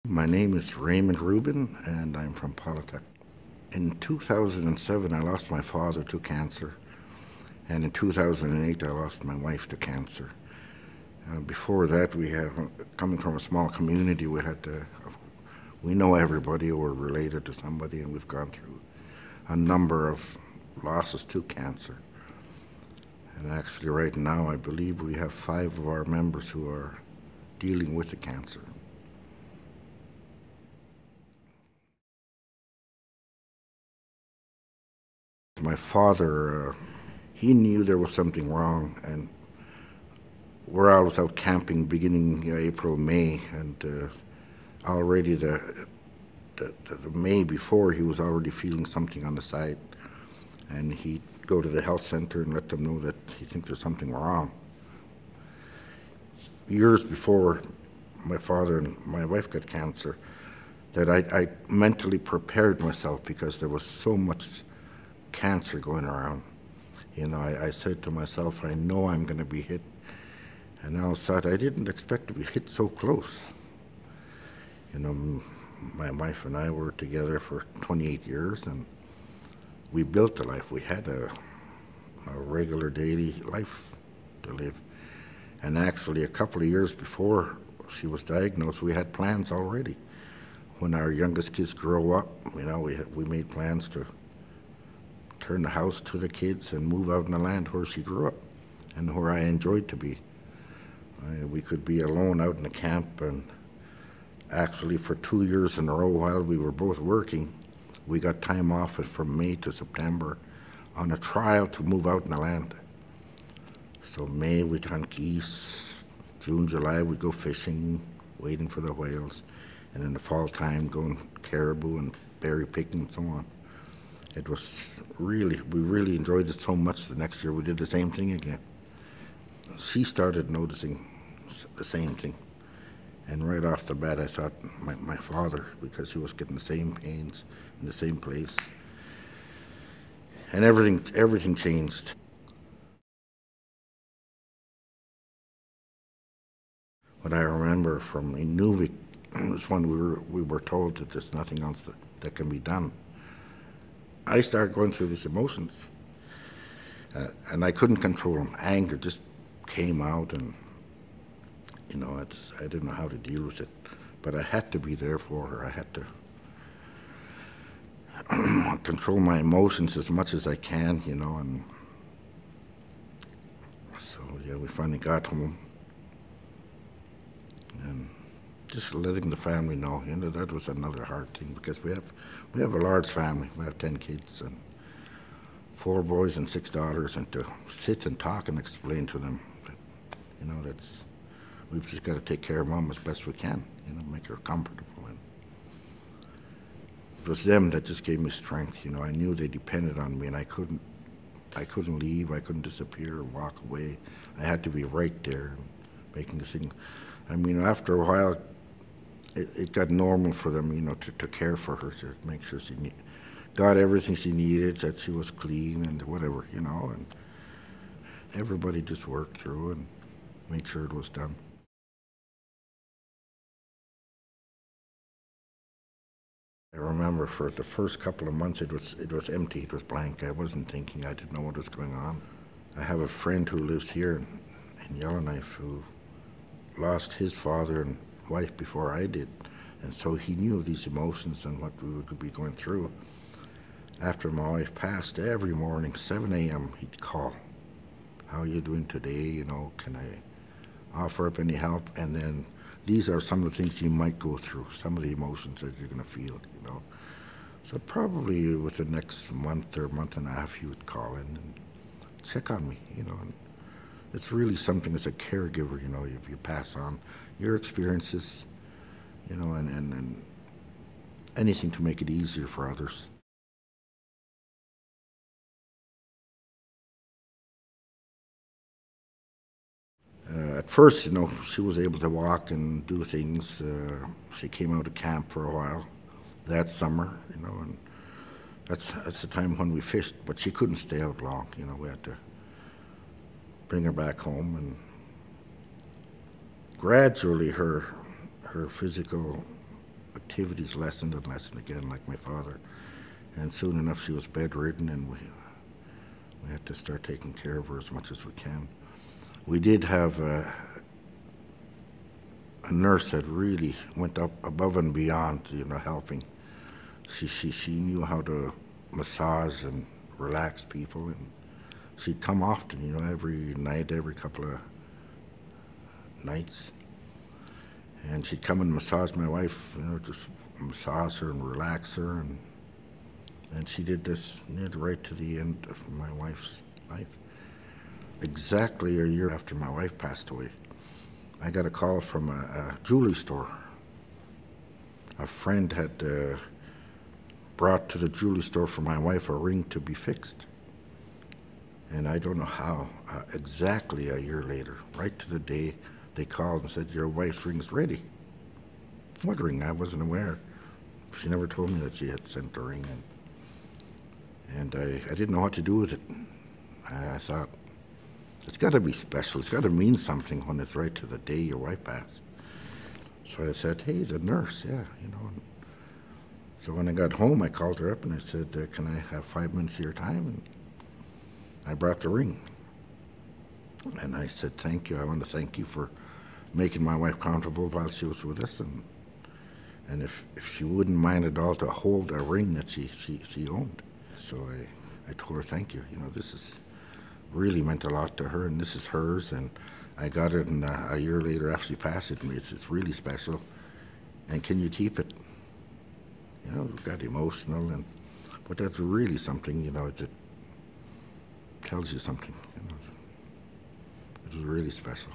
My name is Raymond Ruben, and I'm from Polytech. In 2007, I lost my father to cancer, and in 2008, I lost my wife to cancer. Before that, coming from a small community, we know everybody or related to somebody, and we've gone through a number of losses to cancer. And actually, right now, I believe we have 5 of our members who are dealing with the cancer. My father, he knew there was something wrong, and we're always out camping beginning April, May, and already the May before, he was already feeling something on the side, and he'd go to the health center and let them know that he thinks there's something wrong. Years before my father and my wife got cancer, that I mentally prepared myself because there was so much cancer going around. I said to myself, I know I'm going to be hit. And outside, I didn't expect to be hit so close. My wife and I were together for 28 years, and we built a life. We had a regular daily life to live. And actually, a couple of years before she was diagnosed, we had plans already. When our youngest kids grow up, we made plans to turn the house to the kids and move out in the land where she grew up and where I enjoyed to be. We could be alone out in the camp, and actually for 2 years in a row while we were both working, we got time off from May to September on a trial to move out in the land. So May we'd hunt geese, June, July we'd go fishing, waiting for the whales, and in the fall time going caribou and berry picking and so on. We really enjoyed it so much. The next year we did the same thing again. She started noticing the same thing. And right off the bat I thought my father, because he was getting the same pains in the same place. And everything changed. What I remember from Inuvik was when we were told that there's nothing else that can be done. I started going through these emotions, and I couldn't control them. Anger just came out, and I didn't know how to deal with it. But I had to be there for her. I had to control my emotions as much as I can, and so yeah, we finally got home, and just letting the family know, that was another hard thing, because we have a large family. We have 10 kids and 4 boys and 6 daughters, and to sit and talk and explain to them that, we've just got to take care of Mom as best we can, make her comfortable. And it was them that just gave me strength. I knew they depended on me, and I couldn't leave. I couldn't disappear or walk away. I had to be right there and making this thing. After a while, it got normal for them, to care for her, to make sure she got everything she needed, that she was clean and whatever, and everybody just worked through and made sure it was done. I remember for the first couple of months it was empty, it was blank. I wasn't thinking, I didn't know what was going on. I have a friend who lives here in Yellowknife who lost his father and wife before I did, and so he knew of these emotions and what we could be going through. After my wife passed, every morning, 7 a.m., he'd call. How are you doing today? Can I offer up any help? And then these are some of the things you might go through, some of the emotions that you're going to feel, So probably within the next month or month and a half, he would call in and check on me, and it's really something as a caregiver, if you pass on your experiences, and anything to make it easier for others. At first, she was able to walk and do things. She came out of camp for a while that summer, and that's the time when we fished, but she couldn't stay out long. We had to bring her back home, and gradually her physical activities lessened and lessened again, like my father. And soon enough, she was bedridden, and we had to start taking care of her as much as we can. We did have a nurse that really went up above and beyond, helping. She knew how to massage and relax people, and she'd come often, every night, every couple of nights. And she'd come and massage my wife, just massage her and relax her, and she did this right to the end of my wife's life. Exactly a year after my wife passed away, I got a call from a jewelry store. A friend had brought to the jewelry store for my wife a ring to be fixed. And I don't know how, exactly a year later, right to the day, they called and said, "Your wife's ring's ready." What ring? I wasn't aware. She never told me that she had sent the ring in. And I didn't know what to do with it. I thought, it's got to be special. It's got to mean something when it's right to the day your wife passed. So I said, "Hey, the nurse, yeah, So when I got home, I called her up and I said, "Can I have 5 minutes of your time?" And I brought the ring. And I said, "Thank you. I want to thank you for making my wife comfortable while she was with us. And if she wouldn't mind at all to hold a ring that she owned." So I told her, "Thank you. This is really meant a lot to her, and this is hers." And I got it, and a year later after she passed it, it's really special. And can you keep it? It got emotional, but that's really something, it tells you something. It was really special.